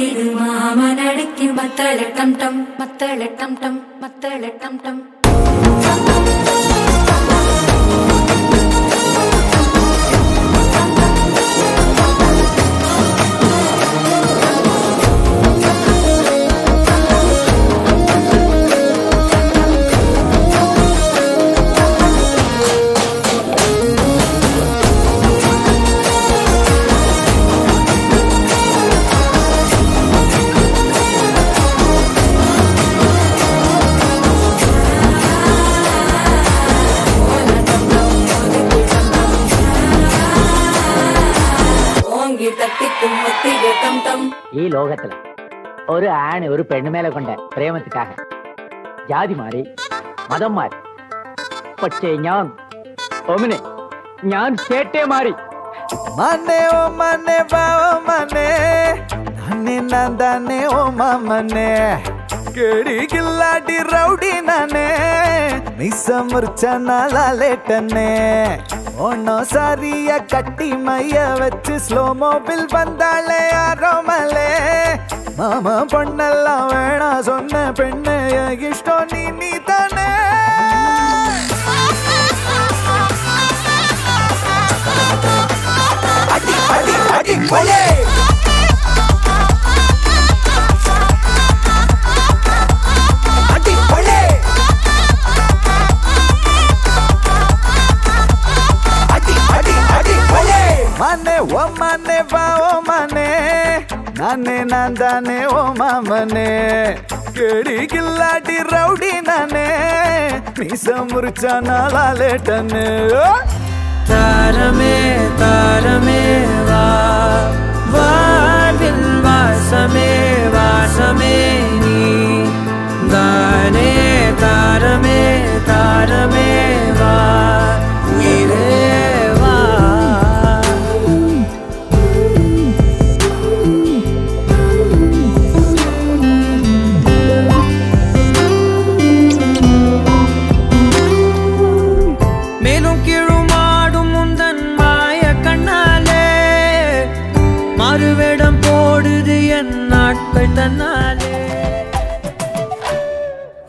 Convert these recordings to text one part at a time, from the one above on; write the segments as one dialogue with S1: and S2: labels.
S1: அடிக்குது மாமன் அடிக்கு மத்தள டம் டம் மத்தள டம் டம் மத்தள டம் டம்
S2: ഈ ലോകത്തില് ഒരു ആണ് ഒരു പെണ്ണുമേലെ കൊണ്ട് പ്രേമത്തിക്കാക ജാതി മാറി മതം മാറി പക്ഷേ ഞാൻ ചേട്ടേ മാറി
S3: മനെ ഓ മനെ ബാവ മനെ നന്നെ നന്ദനെ ഓ മമനെ കേടി കില്ലാടി റൗഡി നനെ നിസമുർച്ചന ലാലേട്ടനെ ஒன்னோ சாரிய கட்டி மைய வச்சு ஸ்லோ மோபில் வந்தாளே ஆரோமலே மாமா பொண்ணெல்லாம் வேணா சொன்ன பெண்ணு இஷ்டம் நீ தானே அடி அடி அடி கொலே அடி கொலே mane o mane va o mane nane nandane o mamane kedi gilladi rowdy nane misa murchana laletane
S4: tarame tarame va varvil vasame ni dane tarame tarame va ire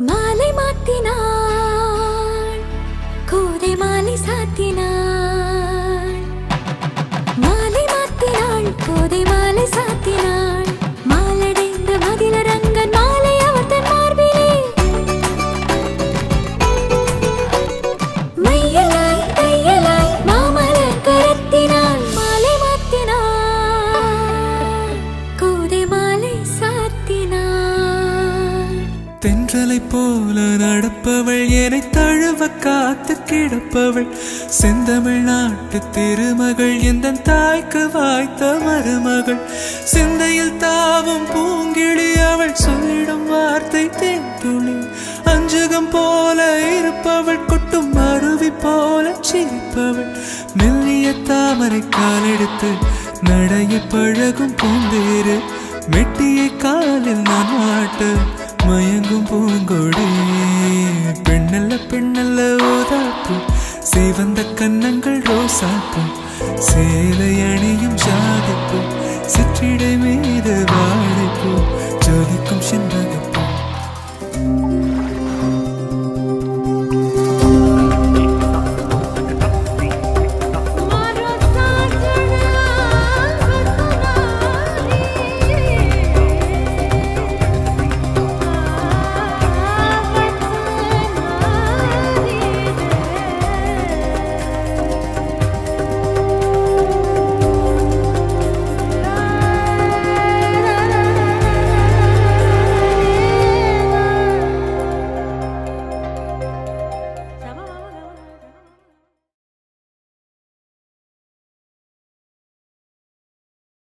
S1: மாலை மாத்தினாள் கோதை மாலை சாத்தினாள் மாலை மாத்தினாள் கோதை மாலை சாத்தினாள் மாலடைந்த மதில ரங்கன் மாலை அவர் தன் மார்பிலே மையலாய் தையலாய் மாமலர் கரத்தினாள் மாலை மாத்தினாள் கோதை மாலை சாத்தினாள்
S4: தென்றலை போல நடப்பவள் என்னை தழுவ காத்து கிடப்பவள் செந்தமிழ் நாட்டு திருமகள் எந்த தாய்க்கு வாய்த்த மருமகள் சிந்தையில் தாவும் பூங்கிழி அவள் சொல்லிடும் வார்த்தை தேன்துளி அஞ்சுகம் போல இருப்பவள் கொட்டும் அருவி போல சிரிப்பவள் மெல்லிய தாமரை காலெடுத்து நடைய பழகும் பூந்தேறு மெட்டியை காலில் நான் மாட்ட மயங்கும் பூங்கொடி பெண்ணல்ல பெண்ணல்ல ஓதாப்பு சேவந்த கன்னங்கள் ரோசாப்பு சேலை அணியும் ஜாதிப்பு சிற்றிடை மீது வாழைப்பூ ஜொலிக்கும் செண்பகம்